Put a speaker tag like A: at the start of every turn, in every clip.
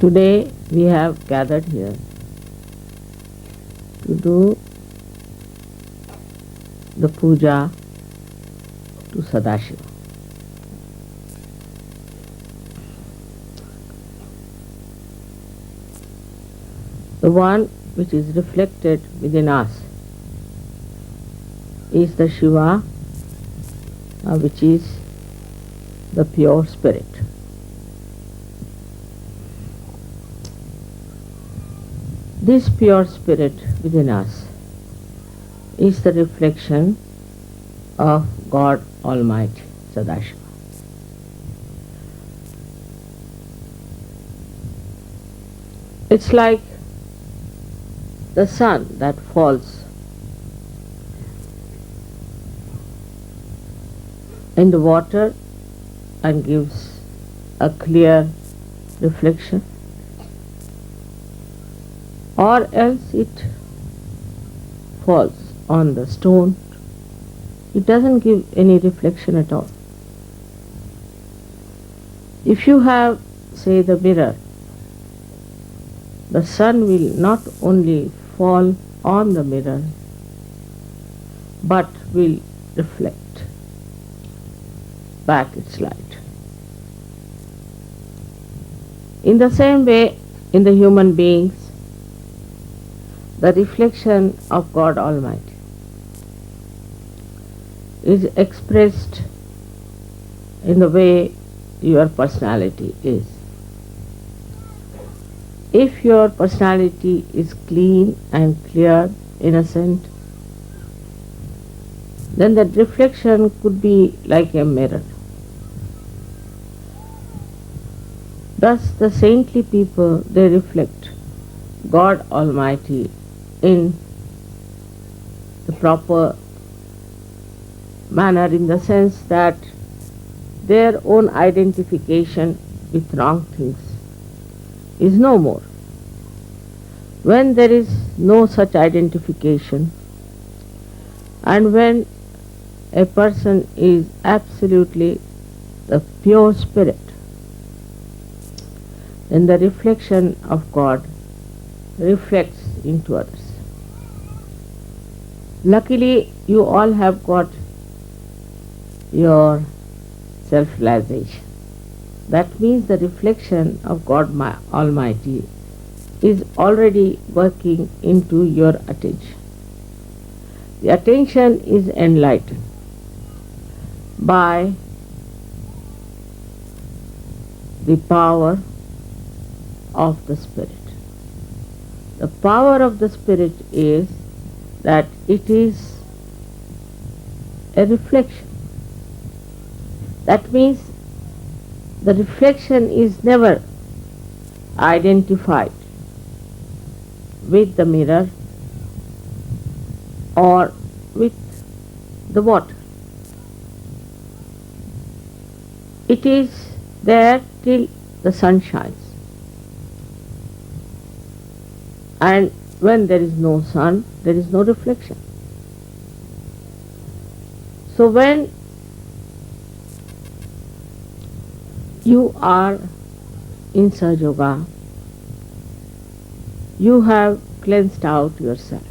A: Today we have gathered here to do the puja to Sadashiva. The one which is reflected within us is the Shiva, which is the pure spirit. This pure spirit within us is the reflection of God Almighty, Sadashiva. It's like the sun that falls in the water and gives a clear reflection, or else it falls on the stone. It doesn't give any reflection at all. If you have, say, the mirror, the sun will not only fall on the mirror but will reflect back its light. In the same way, in the human beings, the reflection of God Almighty is expressed in the way your personality is. If your personality is clean and clear, innocent, then that reflection could be like a mirror. Thus the saintly people, they reflect God Almighty in the proper manner, in the sense that their own identification with wrong things is no more. When there is no such identification, and when a person is absolutely the pure spirit, then the reflection of God reflects into others. Luckily, you all have got your self-realization. That means the reflection of God Almighty is already working into your attention. The attention is enlightened by the power of the Spirit. The power of the Spirit is that it is a reflection. That means the reflection is never identified with the mirror or with the water. It is there till the sun shines. And when there is no sun, there is no reflection. So when you are in Sahaja Yoga, you have cleansed out yourself.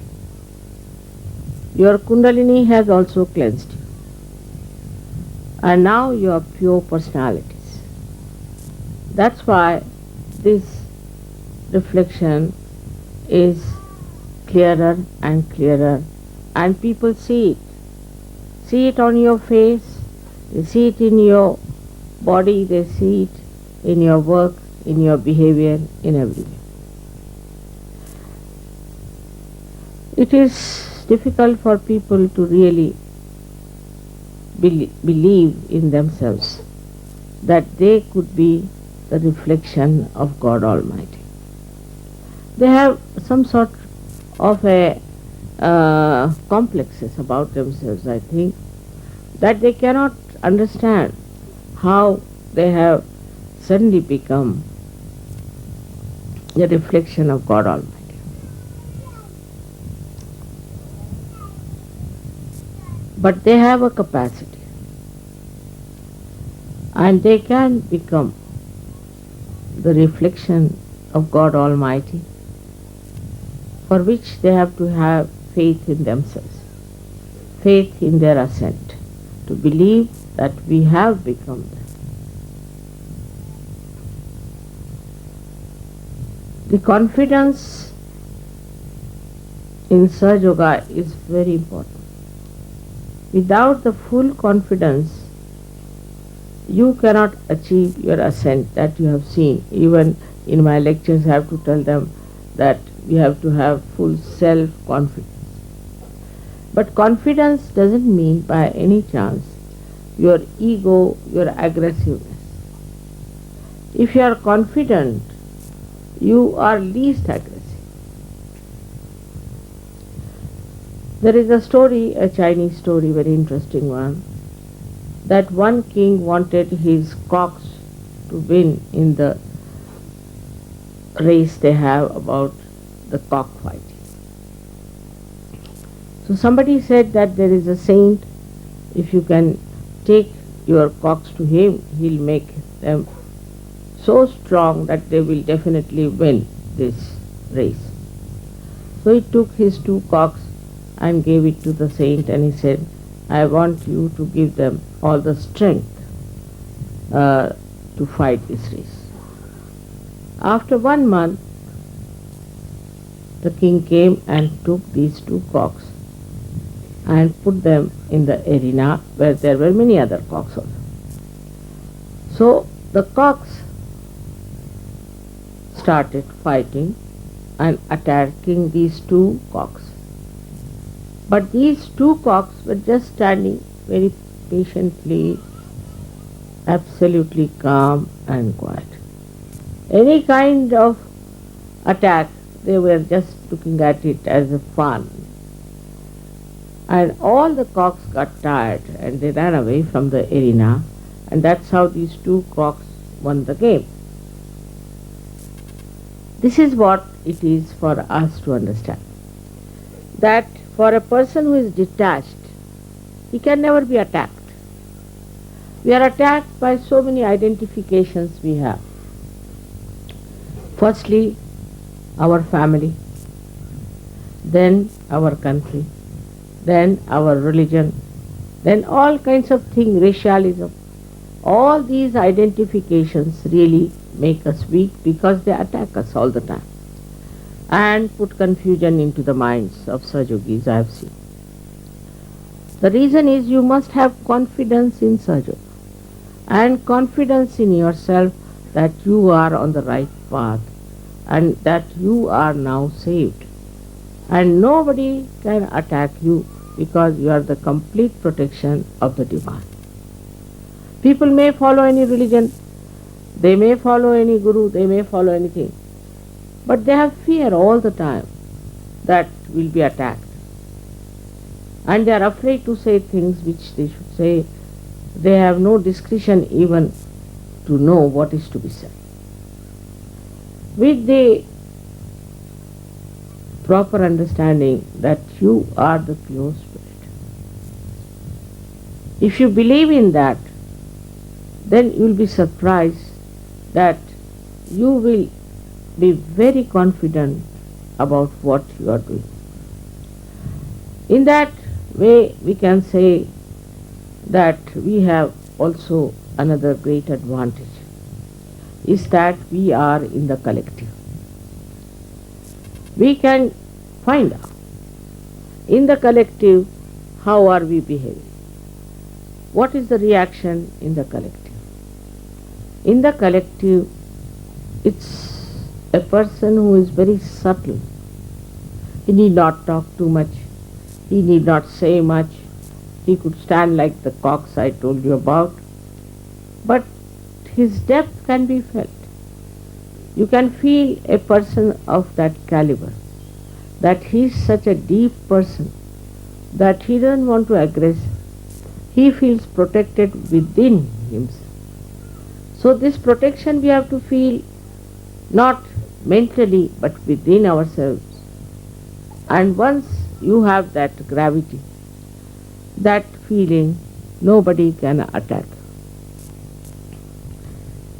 A: Your Kundalini has also cleansed you. And now you are pure personalities. That's why this reflection is clearer and clearer, and people see it. See it on your face, they see it in your body, they see it in your work, in your behavior, in everywhere. It is difficult for people to really believe in themselves that they could be the reflection of God Almighty. They have some sort of a complexes about themselves, I think, that they cannot understand how they have suddenly become the reflection of God Almighty. But they have a capacity, and they can become the reflection of God Almighty, for which they have to have faith in themselves, faith in their ascent, to believe that we have become them. The confidence in Sahaja Yoga is very important. Without the full confidence, you cannot achieve your ascent that you have seen. Even in my lectures, I have to tell them that we have to have full self-confidence. But confidence doesn't mean by any chance your ego, your aggressiveness. If you are confident, you are least aggressive. There is a story, a Chinese story, very interesting one, that one king wanted his cocks to win in the race they have about the cockfighting. So somebody said that there is a saint, if you can take your cocks to him, he'll make them so strong that they will definitely win this race. So he took his 2 cocks and gave it to the saint, and he said, I want you to give them all the strength to fight this race. After 1 month, the king came and took these 2 cocks and put them in the arena where there were many other cocks also. So the cocks started fighting and attacking these 2 cocks. But these 2 cocks were just standing very patiently, absolutely calm and quiet. Any kind of attack, they were just looking at it as a fun. And all the cocks got tired and they ran away from the arena, and that's how these 2 cocks won the game. This is what it is for us to understand, that for a person who is detached, he can never be attacked. We are attacked by so many identifications we have. Firstly, our family, then our country, then our religion, then all kinds of things, racialism. All these identifications really make us weak because they attack us all the time and put confusion into the minds of Sahaja Yogis, I have seen. The reason is you must have confidence in Sahaja Yoga and confidence in yourself that you are on the right path and that you are now saved. And nobody can attack you because you are the complete protection of the divine. People may follow any religion, they may follow any guru, they may follow anything, but they have fear all the time that will be attacked. And they are afraid to say things which they should say. They have no discretion even to know what is to be said. With the proper understanding that you are the pure spirit, if you believe in that, then you will be surprised that you will be very confident about what you are doing. In that way, we can say that we have also another great advantage, is that we are in the collective. We can find out in the collective how are we behaving, what is the reaction in the collective. In the collective, it's a person who is very subtle. He need not talk too much, he need not say much, he could stand like the cocks I told you about, but his depth can be felt. You can feel a person of that caliber, that he is such a deep person that he doesn't want to aggress, he feels protected within himself. So this protection we have to feel not mentally but within ourselves. And once you have that gravity, that feeling, nobody can attack.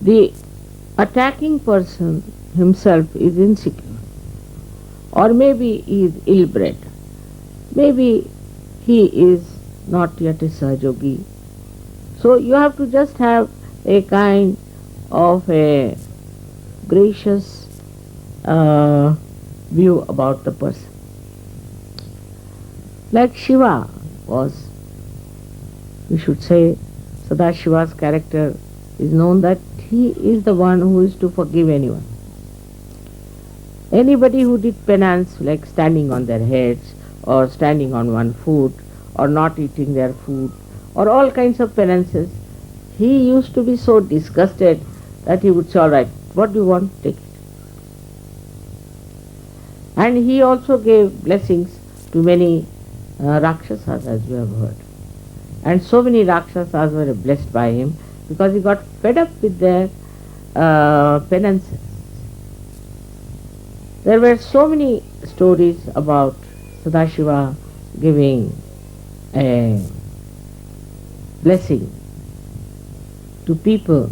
A: The attacking person himself is insecure, or maybe he is ill-bred, maybe he is not yet a Sahajogi. So you have to just have a kind of a gracious view about the person. Like Shiva was, we should say, Sadashiva's character is known that he is the one who is to forgive anyone. Anybody who did penance, like standing on their heads, or standing on one foot, or not eating their food, or all kinds of penances, he used to be so disgusted that he would say, all right, what do you want? Take it. And he also gave blessings to many Rakshasas, as we have heard. And so many Rakshasas were blessed by him because he got fed up with their penances. There were so many stories about Sadashiva giving a blessing to people,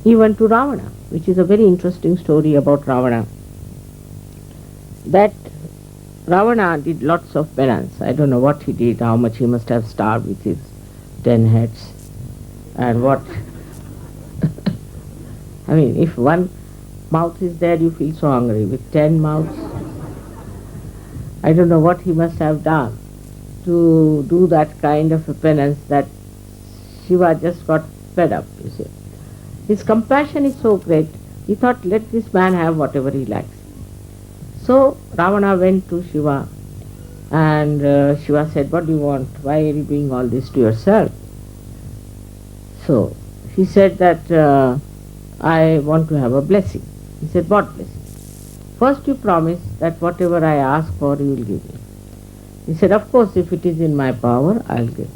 A: even to Ravana, which is a very interesting story about Ravana. That Ravana did lots of penance. I don't know what he did, how much he must have starved with his 10 heads, and what. I mean, if one mouth is there, you feel so hungry. With 10 mouths, I don't know what he must have done to do that kind of a penance that Shiva just got fed up, you see. His compassion is so great, he thought, let this man have whatever he likes. So Ravana went to Shiva, and Shiva said, what do you want? Why are you doing all this to yourself? So he said that I want to have a blessing. He said, what blessing? First you promise that whatever I ask for, you will give me. He said, of course, if it is in my power, I will give.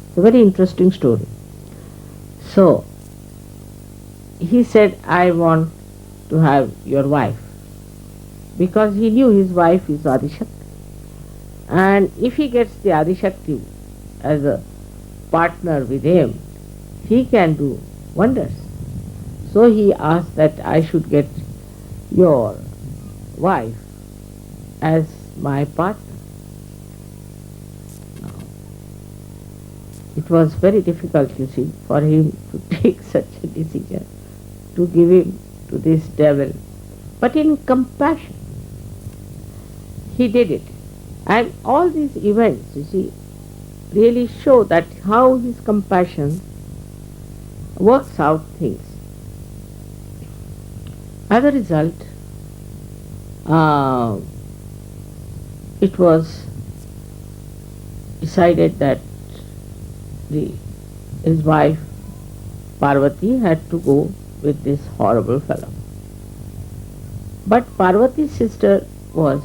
A: It's a very interesting story. So he said, I want to have your wife, because he knew his wife is Adishakti. And if he gets the Adishakti as a partner with him, he can do wonders. So he asked that I should get your wife as my partner. It was very difficult, you see, for him to take such a decision, to give him to this devil. But in compassion, he did it. And all these events, you see, really show that how his compassion works out things. As a result, it was decided that his wife Parvati had to go with this horrible fellow. But Parvati's sister was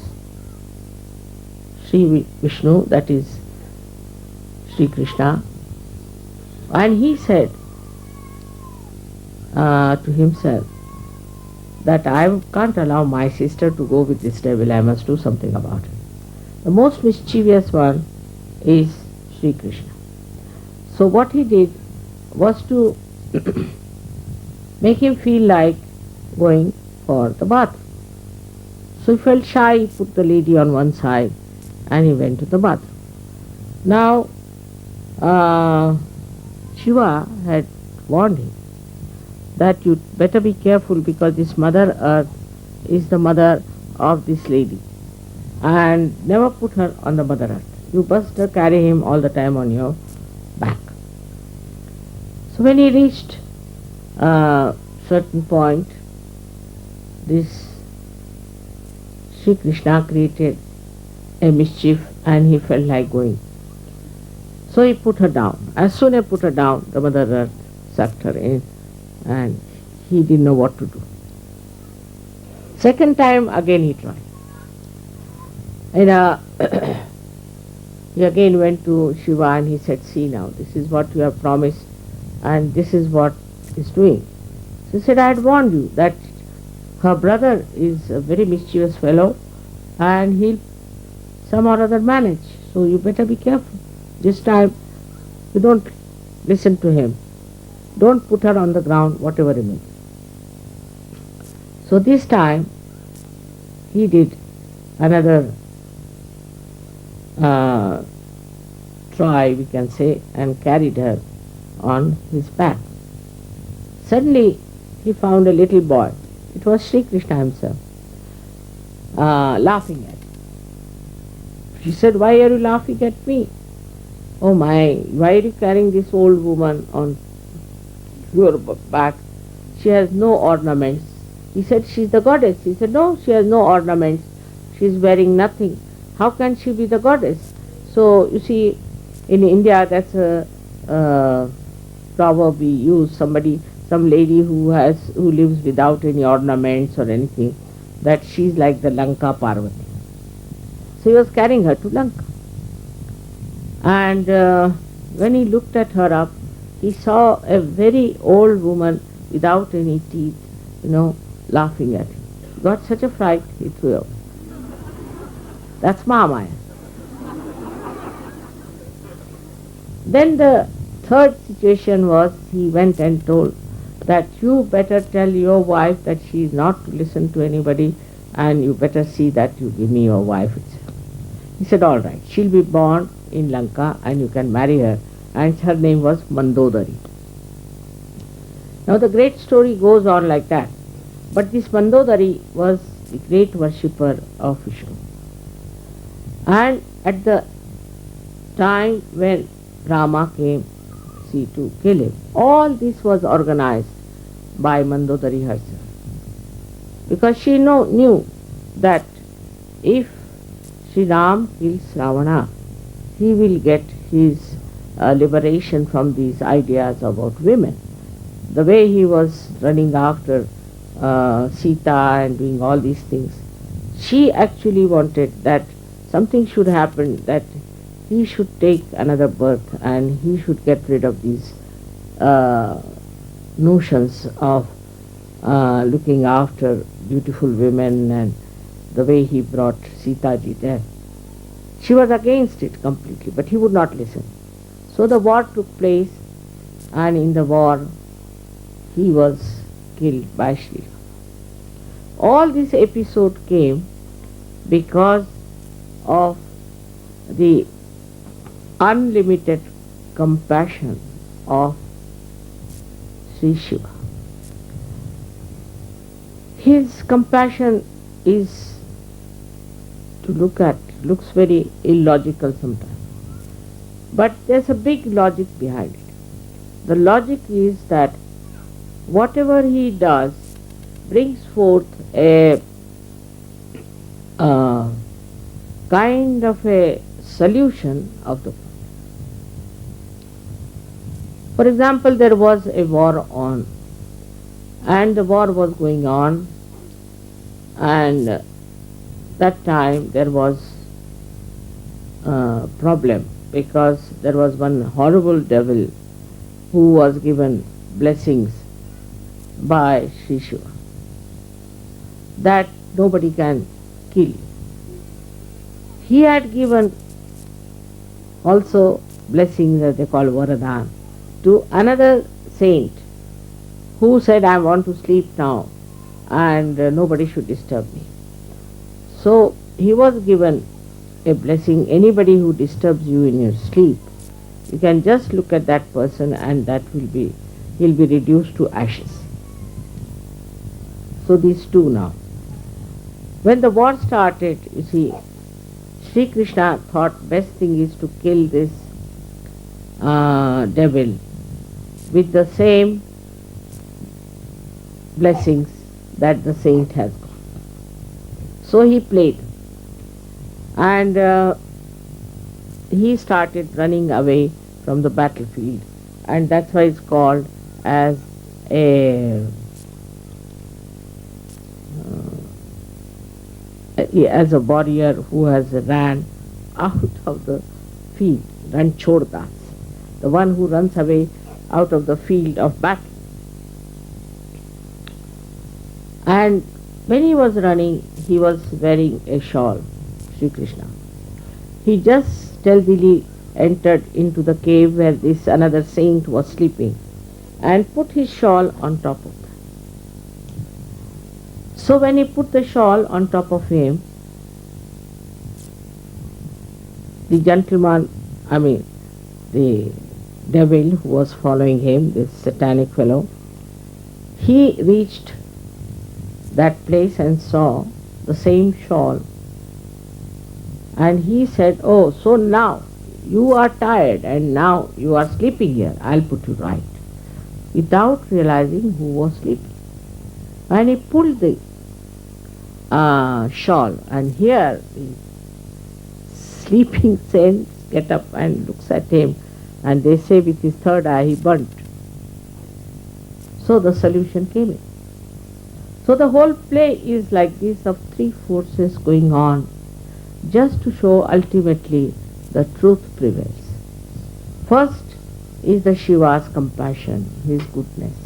A: Sri Vishnu, that is Sri Krishna, and he said to himself that I can't allow my sister to go with this devil, I must do something about it. The most mischievous one is Sri Krishna. So what he did was to make him feel like going for the bathroom. So he felt shy, he put the lady on one side and he went to the bathroom. Now Shiva had warned him that you better be careful, because this Mother Earth is the mother of this lady, and never put her on the Mother Earth. You must carry him all the time on your back. So when he reached a certain point, this Sri Krishna created a mischief and he felt like going. So he put her down. As soon as he put her down, the Mother Earth sucked her in and he didn't know what to do. Second time again he tried. And he again went to Shiva and he said, see now, this is what you have promised and this is what is doing. So he said, I had warned you that her brother is a very mischievous fellow and he'll somehow or other manage. So you better be careful. This time you don't listen to him. Don't put her on the ground, whatever it may be. So this time he did another uh, try, we can say, and carried her on his back. Suddenly he found a little boy. It was Sri Krishna himself, laughing at him. She said, "Why are you laughing at me? Oh my, why are you carrying this old woman on your back? She has no ornaments." He said, "She's the goddess." He said, "No, she has no ornaments. She's wearing nothing. How can she be the goddess?" So you see, in India, that's a proverb we use. Some lady who lives without any ornaments or anything, that she's like the Lanka Parvati. So he was carrying her to Lanka. And when he looked at her up, he saw a very old woman without any teeth, laughing at him. He got such a fright, he threw up. That's Mahamaya. Then the third situation was, he went and told that you better tell your wife that she is not to listen to anybody, and you better see that you give me your wife itself. He said, "All right, she'll be born in Lanka and you can marry her." And her name was Mandodari. Now the great story goes on like that. But this Mandodari was the great worshipper of Vishnu. And at the time when Rama came, to kill him, all this was organized by Mandodari herself. Because she knew that if Sri Ram kills Ravana, he will get his liberation from these ideas about women. The way he was running after Sita and doing all these things, she actually wanted that something should happen, that he should take another birth and he should get rid of these notions of looking after beautiful women and the way he brought Sita ji there. She was against it completely, but he would not listen. So the war took place, and in the war he was killed by Shri Ram. All this episode came because of the unlimited compassion of Sri Shiva. His compassion is looks very illogical sometimes. But there's a big logic behind it. The logic is that whatever he does brings forth a kind of a solution of the problem. For example, there was a war on, and the war was going on, and that time there was a problem because there was one horrible devil who was given blessings by Sri Shiva that nobody can kill you. He had given also blessings that they call Varadan to another saint who said, "I want to sleep now and nobody should disturb me." So he was given a blessing: anybody who disturbs you in your sleep, you can just look at that person and he'll be reduced to ashes. So these two now. When the war started, you see, Sri Krishna thought best thing is to kill this devil with the same blessings that the saint has got. So he played, and he started running away from the battlefield, and that's why it's called as a warrior who has ran out of the field, ran Chordas, the one who runs away out of the field of battle. And when he was running, he was wearing a shawl, Sri Krishna. He just stealthily entered into the cave where this another saint was sleeping and put his shawl on top of that. So when he put the shawl on top of him, the gentleman, I mean the devil who was following him, this satanic fellow, he reached that place and saw the same shawl, and he said, "Oh, so now you are tired and now you are sleeping here, I'll put you right," without realizing who was sleeping. And he pulled the shawl, and here the sleeping saints get up and looks at him, and they say with his third eye he burnt. So the solution came in. So the whole play is like this, of three forces going on, just to show ultimately the truth prevails. First is the Shiva's compassion, his goodness,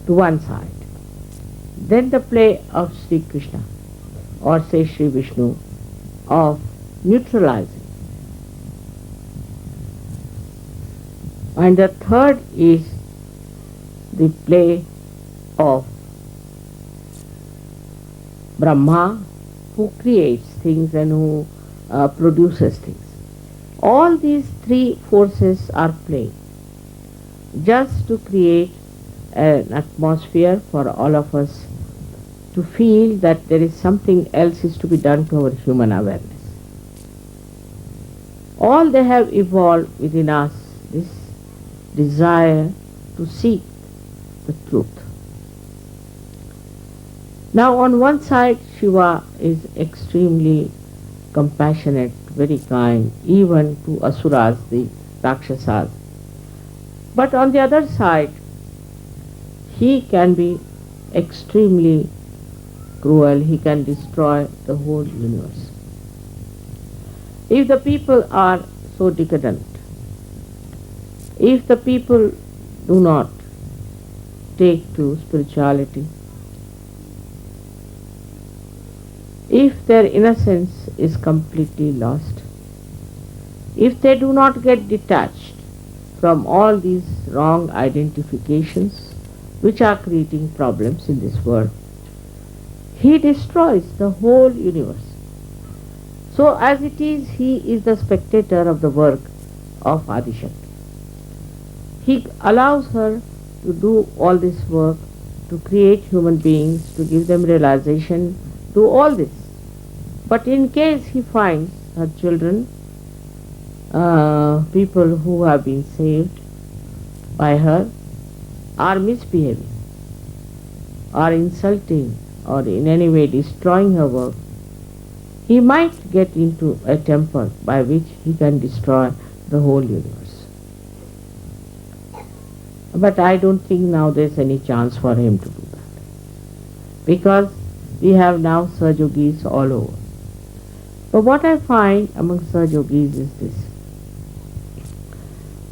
A: to one side. Then the play of Sri Krishna, or say Sri Vishnu, of neutralizing. And the third is the play of Brahma, who creates things and who produces things. All these three forces are playing just to create an atmosphere for all of us to feel that there is something else is to be done to our human awareness. All they have evolved within us, this desire to seek the truth. Now on one side, Shiva is extremely compassionate, very kind, even to asuras, the Rakshasas. But on the other side, he can be extremely cruel, he can destroy the whole universe. If the people are so decadent, if the people do not take to spirituality, if their innocence is completely lost, if they do not get detached from all these wrong identifications which are creating problems in this world, he destroys the whole universe. So as it is, he is the spectator of the work of Adishakti. He allows her to do all this work, to create human beings, to give them realization, do all this. But in case he finds her children, people who have been saved by her, are misbehaving, are insulting, or in any way destroying her work, he might get into a temper by which he can destroy the whole universe. But I don't think now there's any chance for him to do that, because we have now Sahajogis all over. But what I find among Sahajogis is this,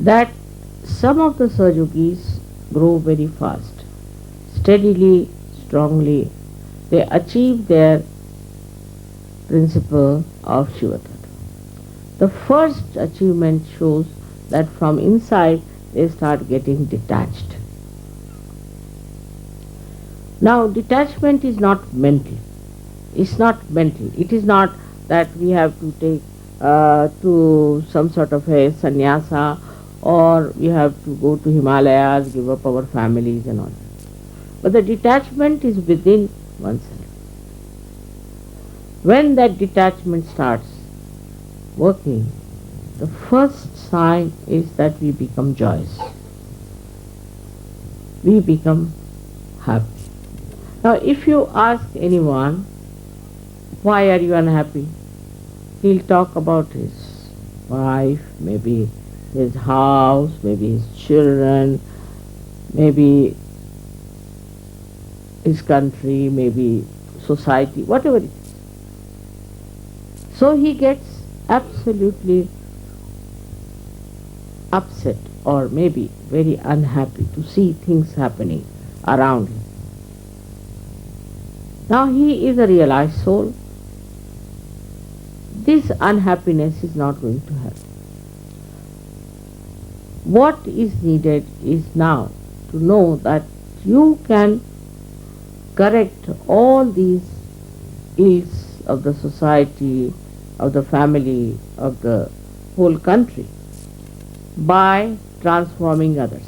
A: that some of the Sahajogis grow very fast, steadily, strongly. They achieve their principle of Shiva Tattva. The first achievement shows that from inside they start getting detached. Now detachment is not mental. It's not mental. It is not that we have to take to some sort of a sannyasa, or we have to go to Himalayas, give up our families and all. But the detachment is within oneself. When that detachment starts working, the first sign is that we become joyous. We become happy. Now if you ask anyone, why are you unhappy? He'll talk about his wife, maybe his house, maybe his children, maybe his country, maybe society, whatever it is. So he gets absolutely upset, or maybe very unhappy to see things happening around him. Now he is a realized soul. This unhappiness is not going to happen. What is needed is now to know that you can correct all these ills of the society, of the family, of the whole country by transforming others,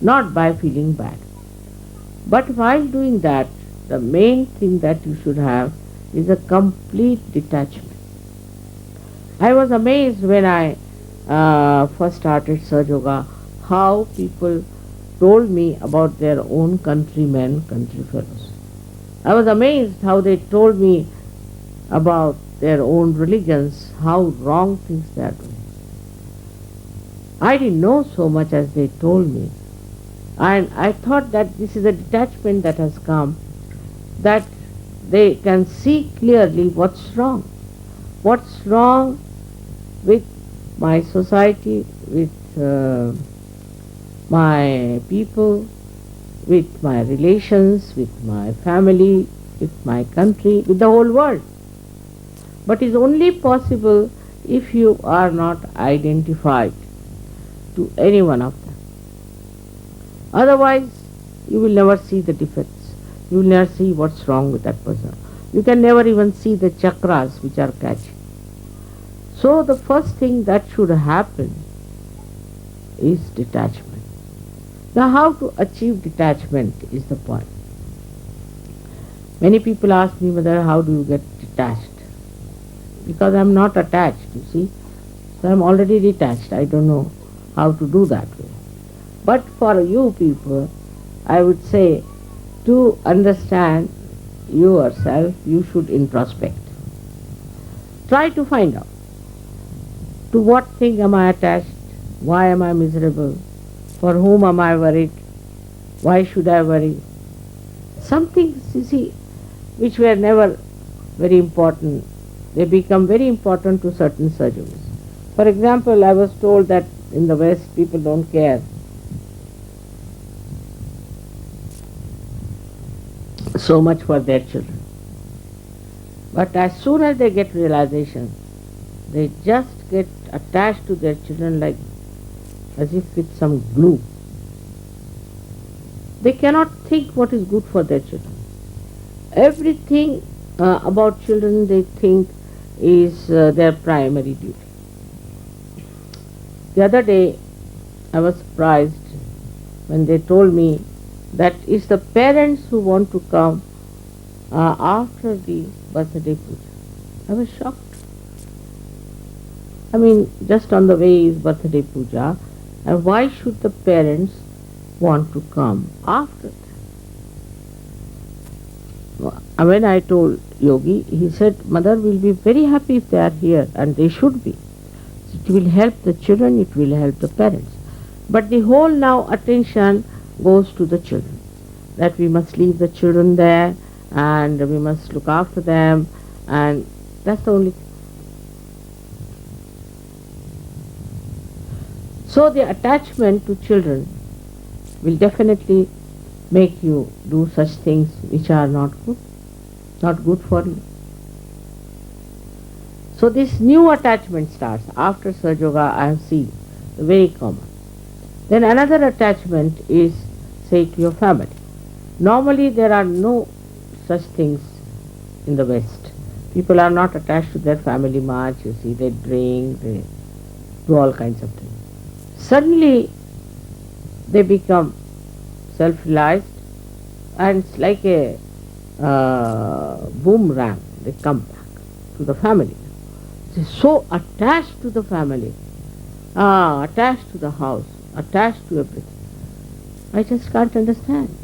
A: not by feeling bad. But while doing that, the main thing that you should have is a complete detachment. I was amazed when I first started Sahaja Yoga how people told me about their own countrymen, country fellows. I was amazed how they told me about their own religions, how wrong things they are doing. I didn't know so much as they told me. And I thought that this is a detachment that has come, that they can see clearly what's wrong. What's wrong with my society, with my people, with my relations, with my family, with my country, with the whole world. But it's only possible if you are not identified to any one of them. Otherwise, you will never see the defects. You will never see what's wrong with that person. You can never even see the chakras which are catching. So the first thing that should happen is detachment. Now how to achieve detachment is the point. Many people ask me, Mother, how do you get detached? Because I am not attached, you see. So I am already detached. I don't know how to do that way. But for you people, I would say, to understand yourself, you should introspect. Try to find out. To what thing am I attached? Why am I miserable? For whom am I worried? Why should I worry? Some things, you see, which were never very important, they become very important to certain surgeons. For example, I was told that in the West people don't care so much for their children. But as soon as they get realization, they just get attached to their children like as if with some glue. They cannot think what is good for their children. Everything about children they think is their primary duty. The other day I was surprised when they told me that it's the parents who want to come after the birthday puja. I was shocked. I mean, just on the way is birthday puja, and why should the parents want to come after that? When I told Yogi, he said, Mother will be very happy if they are here, and they should be. It will help the children, it will help the parents. But the whole now attention goes to the children, that we must leave the children there and we must look after them, and that's the only thing. So the attachment to children will definitely make you do such things which are not good for you. So this new attachment starts after Sahaja Yoga. I have seen very common. Then another attachment is, say, to your family. Normally there are no such things in the West. People are not attached to their family much, you see, they drink, they do all kinds of things. Suddenly they become self-realized, and it's like a boomerang, they come back to the family. They're so attached to the family, attached to the house, attached to everything. I just can't understand.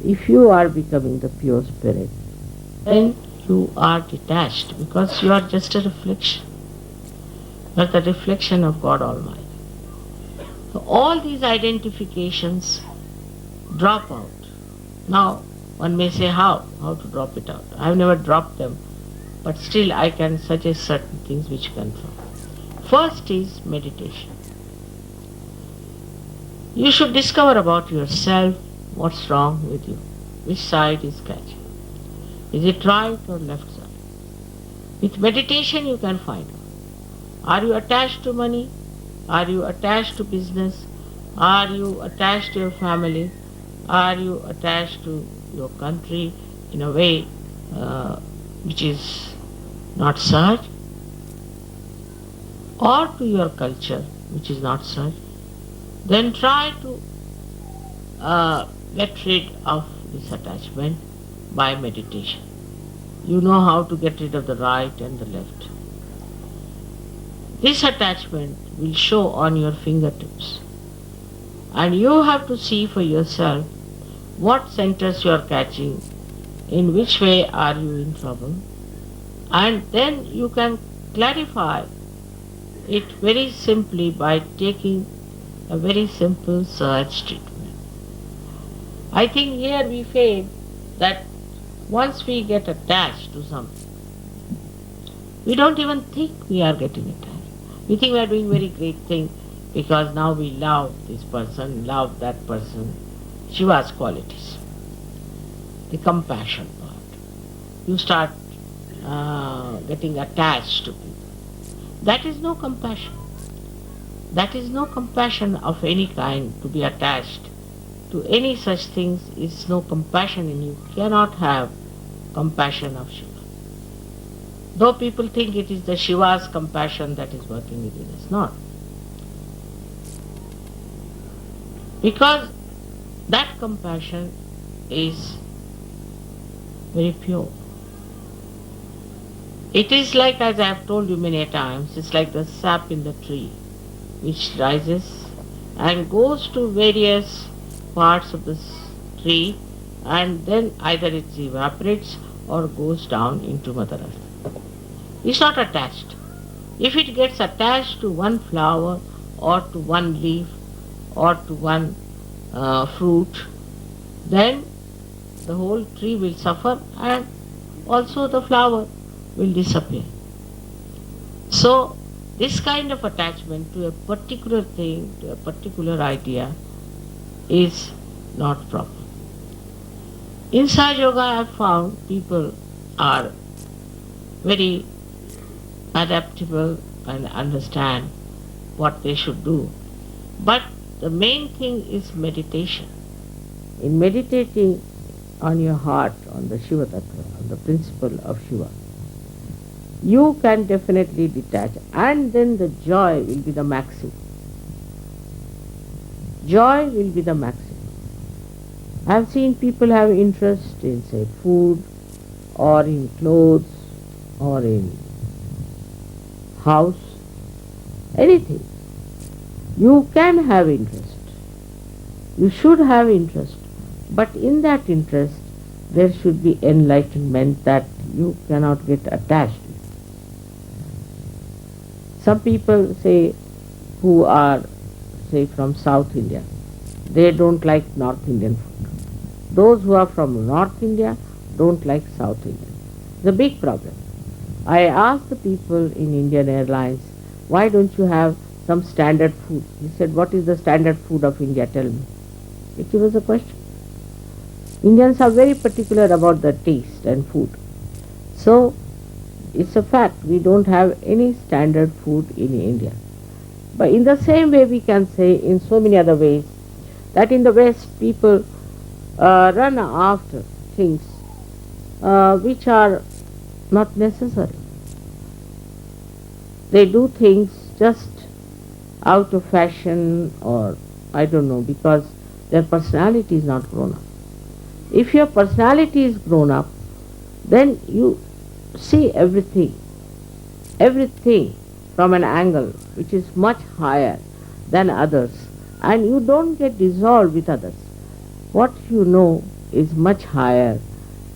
A: If you are becoming the pure spirit, then you are detached, because you are just a reflection. You are the reflection of God Almighty. So all these identifications drop out. Now one may say how to drop it out. I have never dropped them, but still I can suggest certain things which confirm. First is meditation. You should discover about yourself what's wrong with you, which side is catching. Is it right or left side? With meditation you can find out. Are you attached to money? Are you attached to business? Are you attached to your family? Are you attached to your country in a way which is not such, or to your culture which is not such, then try to get rid of this attachment by meditation. You know how to get rid of the right and the left. This attachment will show on your fingertips, and you have to see for yourself what centers you are catching, in which way are you in trouble, and then you can clarify it very simply by taking a very simple search treatment. I think here we fail that once we get attached to something, we don't even think we are getting attached. We think we are doing very great thing because now we love this person, love that person. Shiva's qualities. The compassion part. You start getting attached to people. That is no compassion. That is no compassion of any kind. To be attached to any such things is no compassion, and you cannot have compassion of Shiva. Though people think it is the Shiva's compassion that is working within us, not. Because that compassion is very pure. It is like, as I have told you many times, it's like the sap in the tree, which rises and goes to various parts of the tree, and then either it evaporates or goes down into Mother Earth. It's not attached. If it gets attached to one flower or to one leaf or to one fruit, then the whole tree will suffer and also the flower will disappear. So this kind of attachment to a particular thing, to a particular idea, is not proper. In Sahaja Yoga I have found people are very adaptable and understand what they should do. But the main thing is meditation. In meditating on your heart, on the Shiva Tattva, on the principle of Shiva, you can definitely detach, and then the joy will be the maximum. Joy will be the maximum. I have seen people have interest in, say, food, or in clothes, or in house, anything. You can have interest. You should have interest. But in that interest, there should be enlightenment that you cannot get attached with. Some people say, who are, say, from South India, they don't like North Indian food. Those who are from North India don't like South India. It's a big problem. I asked the people in Indian Airlines, why don't you have some standard food? He said, what is the standard food of India? Tell me. It was a question. Indians are very particular about the taste and food. So, it's a fact, we don't have any standard food in India. But in the same way we can say in so many other ways that in the West people run after things which are not necessary. They do things just out of fashion, or I don't know, because their personality is not grown up. If your personality is grown up, then you see everything from an angle which is much higher than others, and you don't get dissolved with others. What you know is much higher,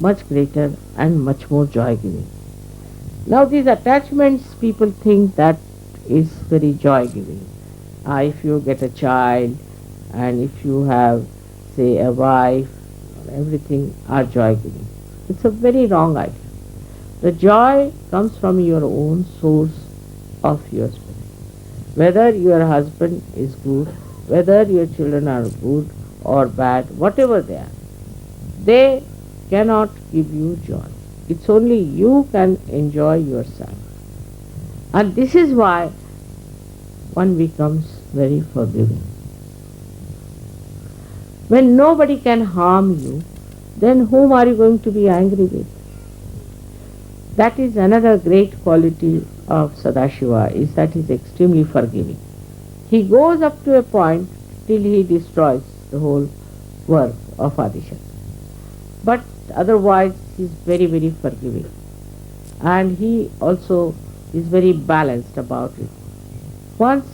A: much greater, and much more joy-giving. Now these attachments, people think that is very joy-giving. If you get a child, and if you have, say, a wife, everything are joy-giving. It's a very wrong idea. The joy comes from your own source of your spirit. Whether your husband is good, whether your children are good or bad, whatever they cannot give you joy. It's only you can enjoy yourself. And this is why one becomes very forgiving. When nobody can harm you, then whom are you going to be angry with? That is another great quality of Sadashiva, is that he is extremely forgiving. He goes up to a point till he destroys the whole work of Adishakti. But otherwise he is very, very forgiving. And he also is very balanced about it. Once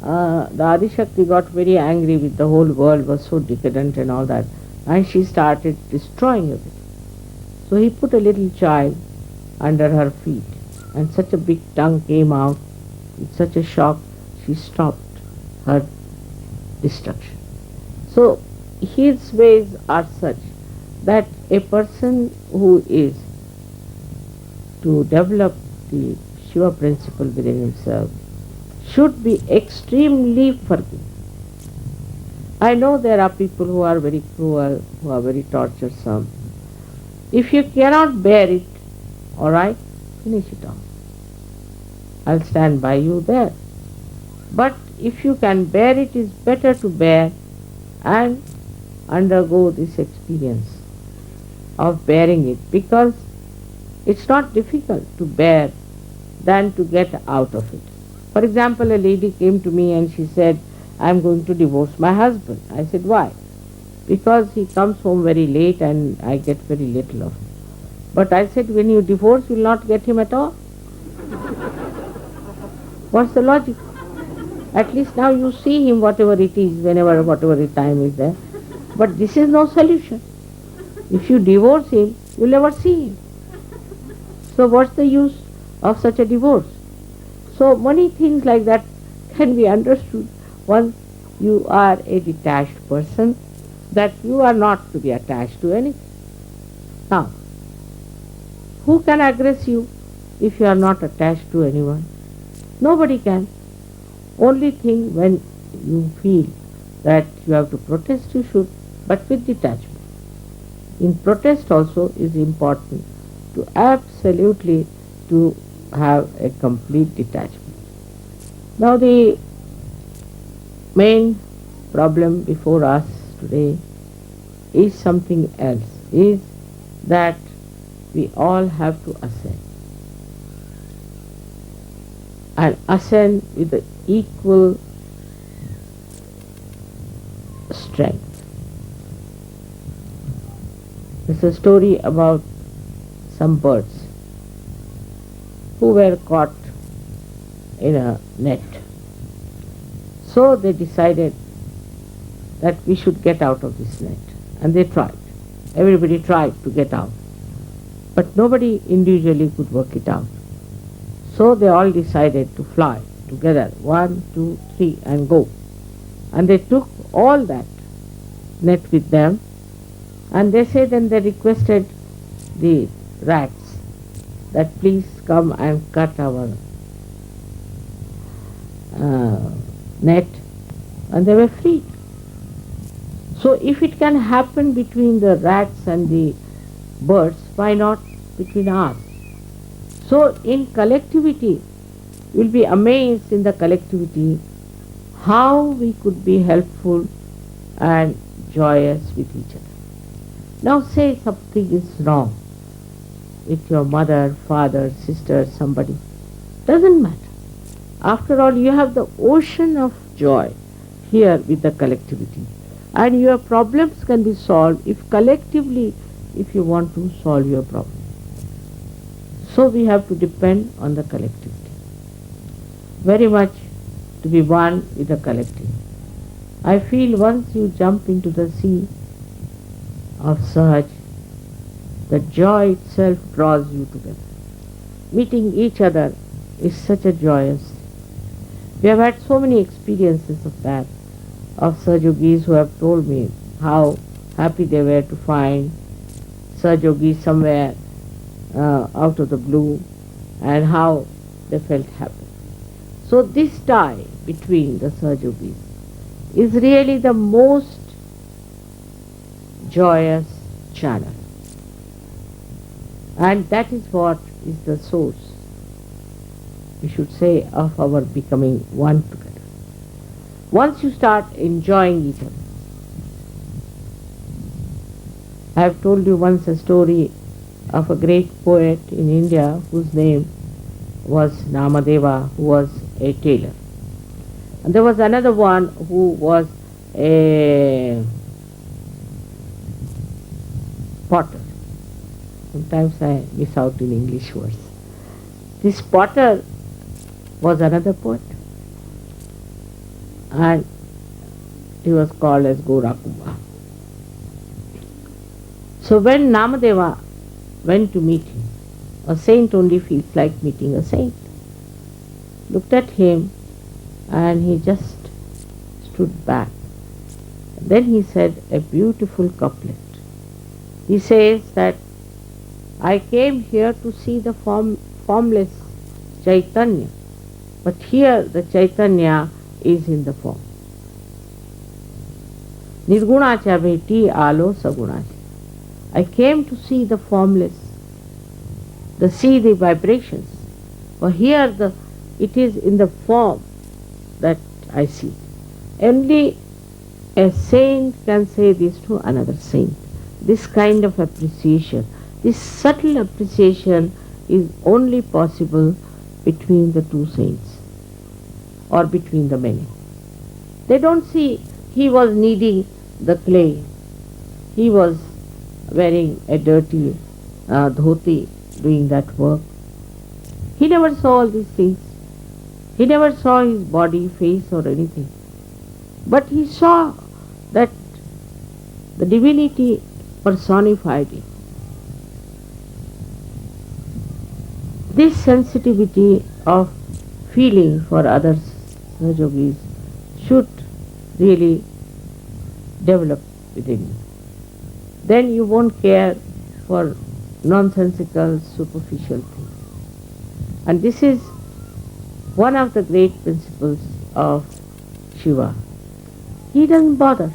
A: the Adishakti got very angry with the whole world was so decadent and all that, and she started destroying everything. So he put a little child under her feet, and such a big tongue came out with such a shock, she stopped her destruction. So his ways are such that a person who is to develop the Shiva principle within himself should be extremely forgiving. I know there are people who are very cruel, who are very torturesome. If you cannot bear it, all right, finish it off. I'll stand by you there. But if you can bear it, it's better to bear and undergo this experience of bearing it, because it's not difficult to bear than to get out of it. For example, a lady came to me and she said, I'm going to divorce my husband. I said, why? Because he comes home very late and I get very little of him. But I said, when you divorce, you will not get him at all. What's the logic? At least now you see him, whatever it is, whenever, whatever the time is there. But this is no solution. If you divorce him, you'll never see him. So what's the use of such a divorce? So many things like that can be understood once you are a detached person, that you are not to be attached to anything. Now, who can aggress you if you are not attached to anyone? Nobody can. Only thing, when you feel that you have to protest, you should, but with detachment. In protest also is important to absolutely to have a complete detachment. Now the main problem before us today is something else, is that we all have to ascend. And ascend with the equal strength. There's a story about some birds who were caught in a net. So they decided that we should get out of this net. And they tried. Everybody tried to get out. But nobody individually could work it out. So they all decided to fly together, 1, 2, 3, and go. And they took all that net with them, and they said, then they requested the rats that please come and cut our net, and they were freed. So if it can happen between the rats and the birds, why not between us? So in collectivity, we'll be amazed in the collectivity how we could be helpful and joyous with each other. Now say something is wrong with your mother, father, sister, somebody. Doesn't matter. After all, you have the ocean of joy here with the collectivity. And your problems can be solved if collectively, if you want to solve your problem. So we have to depend on the collectivity. Very much to be one with the collective. I feel once you jump into the sea of Sahaj, the joy itself draws you together. Meeting each other is such a joyous thing. We have had so many experiences of that, of Sahajogis who have told me how happy they were to find Sahajogis somewhere out of the blue, and how they felt happy. So this tie between the Sahajogis is really the most joyous channel. And that is what is the source, we should say, of our becoming one together. Once you start enjoying each other, I have told you once a story of a great poet in India whose name was Namadeva, who was a tailor. And there was another one who was a potter. Sometimes I miss out in English words. This potter was another poet, and he was called as Gorakumbha. So when Namadeva went to meet him, a saint only feels like meeting a saint, looked at him and he just stood back. Then he said a beautiful couplet. He says that I came here to see the formless Chaitanya, but here the Chaitanya is in the form. Nirgunacha bheti alo sagunacha. I came to see the formless, see the vibrations. For here it is in the form that I see. Only a saint can say this to another saint. This kind of appreciation, this subtle appreciation is only possible between the two saints or between the many. They don't see he was kneading the clay. He was wearing a dirty dhoti doing that work. He never saw all these things. He never saw his body, face or anything. But he saw that the divinity personified it. This sensitivity of feeling for others, Sahajogis, should really develop within you. Then you won't care for nonsensical, superficial things. And this is one of the great principles of Shiva. He doesn't bother.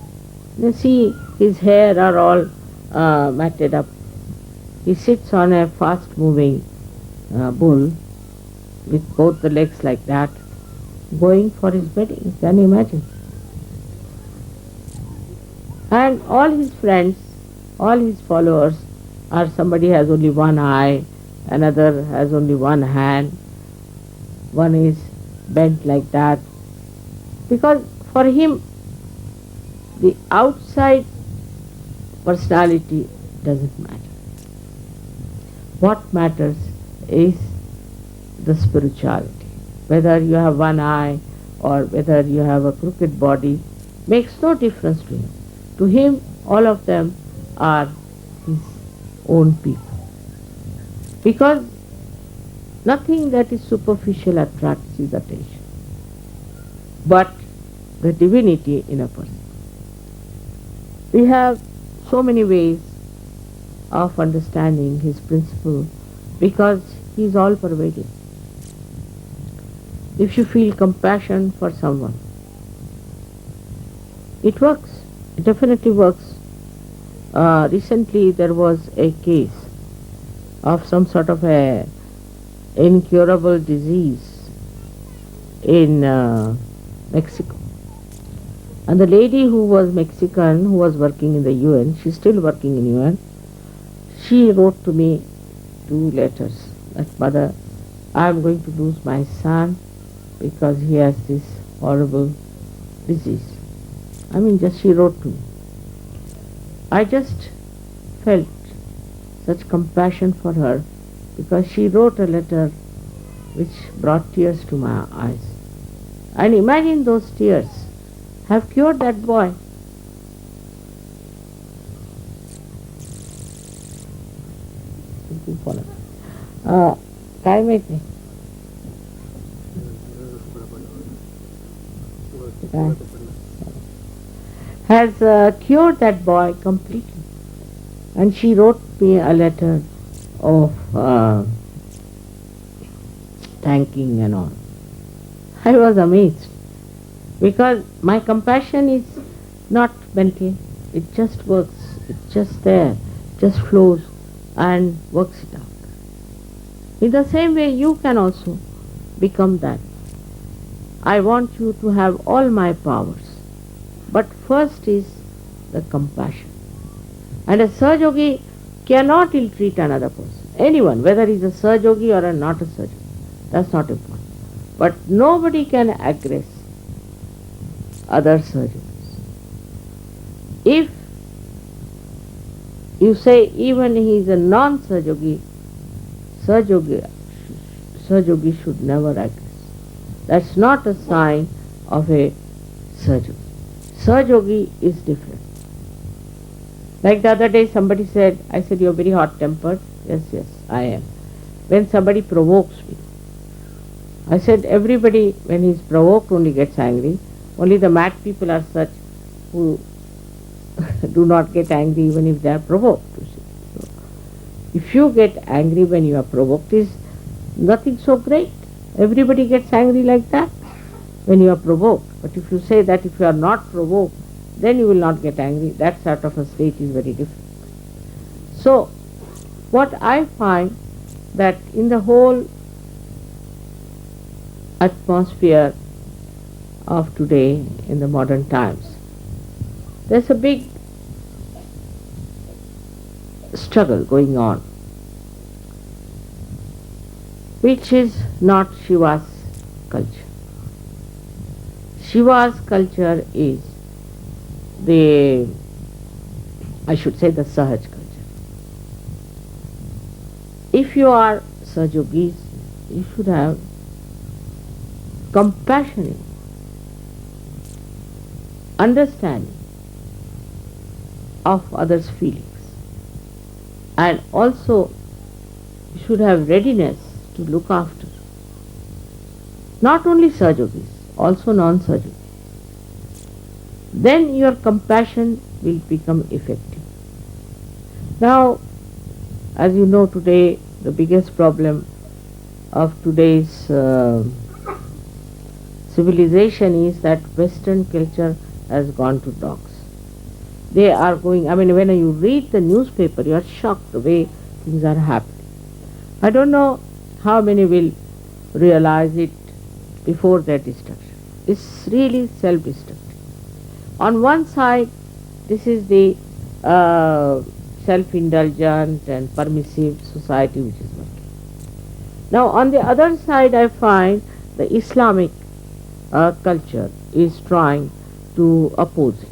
A: You see, his hair are all matted up. He sits on a fast-moving bull with both the legs like that, going for his wedding. Can you imagine? And all his friends, all his followers are somebody has only one eye, another has only one hand, one is bent like that. Because for him, the outside personality doesn't matter. What matters is the spirituality. Whether you have one eye or whether you have a crooked body makes no difference to him. To him, all of them are his own people. Because nothing that is superficial attracts his attention, but the divinity in a person. We have so many ways of understanding his principle because he is all pervading. If you feel compassion for someone, it works. It definitely works. Recently there was a case of some sort of a incurable disease in Mexico. And the lady who was Mexican, who was working in the UN, she's still working in UN, she wrote to me 2 letters that, Mother, I am going to lose my son because he has this horrible disease. I mean, just she wrote to me. I just felt such compassion for her because she wrote a letter which brought tears to my eyes. And imagine those tears have cured that boy. काय माहिती has cured that boy completely. And she wrote me a letter of thanking and all. I was amazed because my compassion is not mental, it just works, it's just there, just flows and works it out. In the same way you can also become that. I want you to have all my powers, but first is the compassion. And a Sahaja cannot ill-treat another person. Anyone, whether he's a Sahaja or not a Sahaja. That's not important. But nobody can aggress other Sahajas. If you say even he is a non-Sahaja, Sahaja should never aggress. That's not a sign of a Sahaja. Sahaja is different. Like the other day somebody said, I said, you're very hot-tempered. Yes, yes, I am. When somebody provokes me, I said, everybody when he's provoked only gets angry. Only the mad people are such who do not get angry even if they are provoked. So, if you get angry when you are provoked, is nothing so great. Everybody gets angry like that when you are provoked. But if you say that if you are not provoked, then you will not get angry. That sort of a state is very different. So, what I find that in the whole atmosphere of today in the modern times, there's a big struggle going on, which is not Shiva's culture. Shiva's culture is I should say the Sahaj culture. If you are Sahajogis, you should have compassionate understanding of others' feelings, and also you should have readiness to look after not only Sahajogis, also non-Sahajogis. Then your compassion will become effective. Now, as you know, today the biggest problem of today's civilization is that Western culture has gone to dogs. They are going, when you read the newspaper, you are shocked the way things are happening. I don't know how many will realize it before their destruction. It's really self-destructive. On one side, this is the self-indulgent and permissive society which is working. Now, on the other side, I find the Islamic culture is trying to oppose it.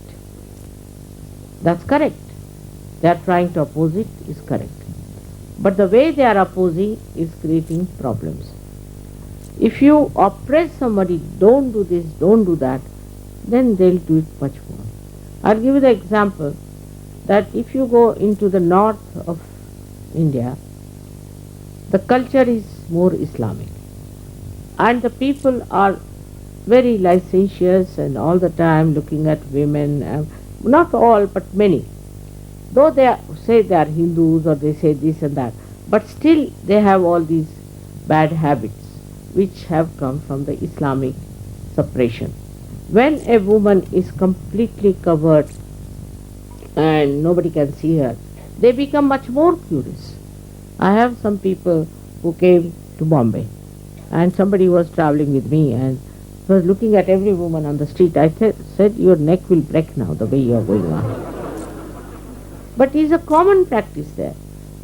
A: That's correct. They are trying to oppose it is correct. But the way they are opposing is creating problems. If you oppress somebody, don't do this, don't do that, then they'll do it much more. I'll give you the example that if you go into the north of India, the culture is more Islamic, and the people are very licentious and all the time looking at women, not all but many. Though say they are Hindus or they say this and that, but still they have all these bad habits which have come from the Islamic suppression. When a woman is completely covered and nobody can see her, they become much more curious. I have some people who came to Bombay, and somebody was traveling with me and was looking at every woman on the street. I said, your neck will break now the way you are going on. But it is a common practice there.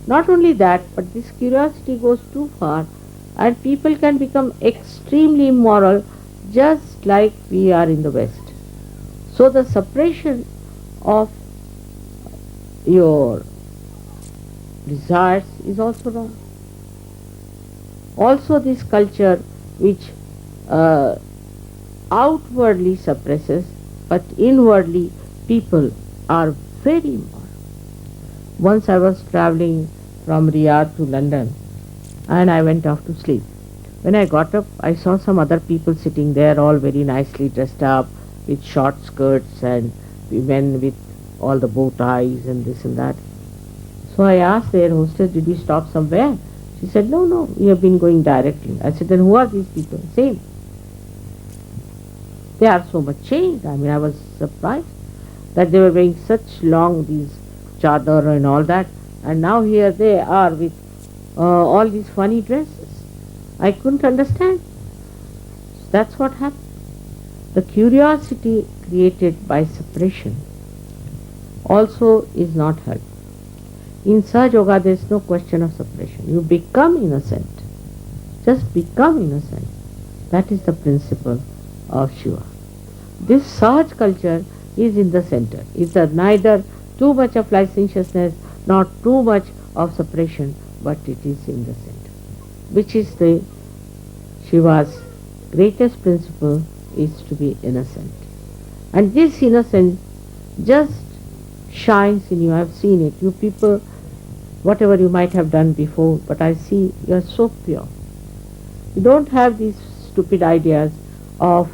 A: Not only that, but this curiosity goes too far and people can become extremely immoral, just like we are in the West. So the suppression of your desires is also wrong. Also this culture which outwardly suppresses, but inwardly people are very immoral. Once I was traveling from Riyadh to London and I went off to sleep. When I got up, I saw some other people sitting there, all very nicely dressed up with short skirts and women with all the bow ties and this and that. So I asked their hostess, did we stop somewhere? She said, no, we have been going directly. I said, then who are these people? Same. They are so much changed. I was surprised that they were wearing such long, these chadar and all that, and now here they are with all these funny dresses. I couldn't understand. That's what happened. The curiosity created by suppression also is not helpful. In Sahaja Yoga there is no question of separation. You become innocent. Just become innocent. That is the principle of Shiva. This Sahaj culture is in the center. It's neither too much of licentiousness nor too much of separation, but it is in the center. Which is the Shiva's greatest principle is to be innocent. And this innocence just shines in you. I have seen it. You people, whatever you might have done before, but I see you are so pure. You don't have these stupid ideas of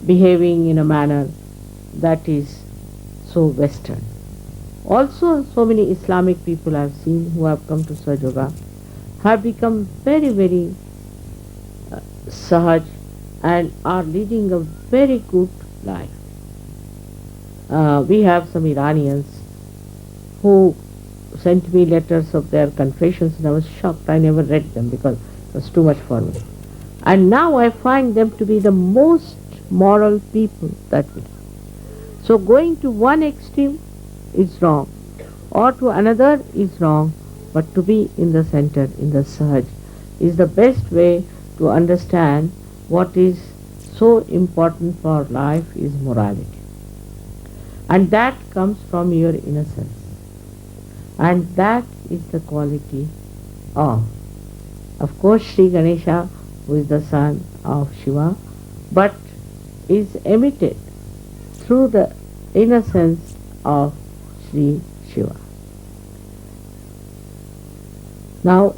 A: behaving in a manner that is so Western. Also, so many Islamic people I have seen who have come to Sahaja Yoga have become very, very Sahaj and are leading a very good life. We have some Iranians who sent me letters of their confessions and I was shocked. I never read them because it was too much for me. And now I find them to be the most moral people that we have. So going to one extreme is wrong or to another is wrong, but to be in the center, in the Sahaj, is the best way to understand what is so important for life is morality. And that comes from your innocence. And that is the quality of course, Sri Ganesha, who is the son of Shiva, but is emitted through the innocence of Sri Shiva. Now,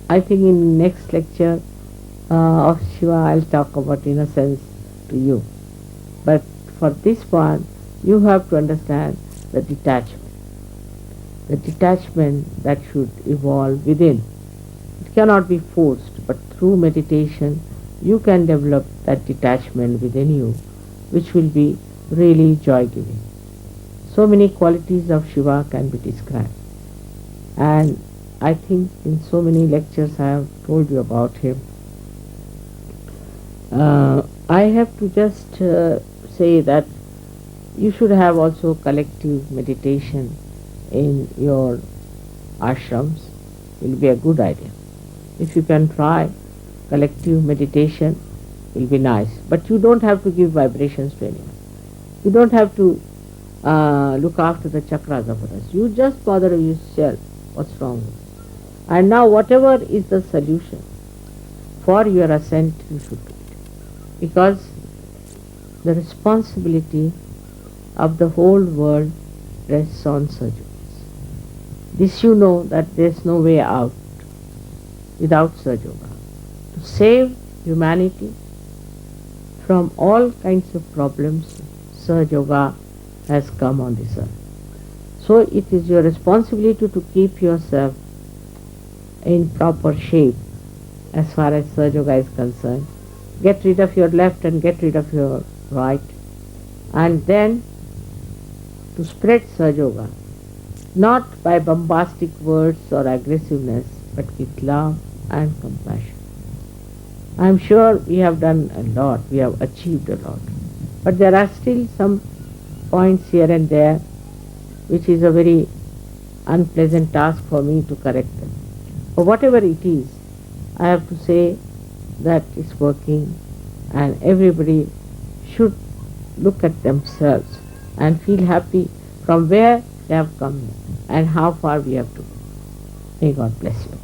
A: I think in next lecture of Shiva, I'll talk about innocence to you. But for this one, you have to understand the detachment. The detachment that should evolve within. It cannot be forced, but through meditation, you can develop that detachment within you, which will be really joy-giving. So many qualities of Shiva can be described. And I think in so many lectures I have told you about him. I have to just say that you should have also collective meditation in your ashrams. It will be a good idea. If you can try collective meditation, it will be nice. But you don't have to give vibrations to anyone. You don't have to look after the chakras of others. You just bother yourself. What's wrong with you? And now whatever is the solution for your ascent, you should do it. Because the responsibility of the whole world rests on surgeons. This you know that there is no way out without Sahaja Yoga. To save humanity from all kinds of problems, Sahaja Yoga has come on this earth. So it is your responsibility to keep yourself in proper shape as far as Sahaja Yoga is concerned. Get rid of your left and get rid of your right. And then to spread Sahaja Yoga, not by bombastic words or aggressiveness, but with love and compassion. I am sure we have done a lot, we have achieved a lot. But there are still some points here and there which is a very unpleasant task for me to correct them. But whatever it is, I have to say that it's working and everybody should look at themselves and feel happy from where they have come and how far we have to go. May God bless you.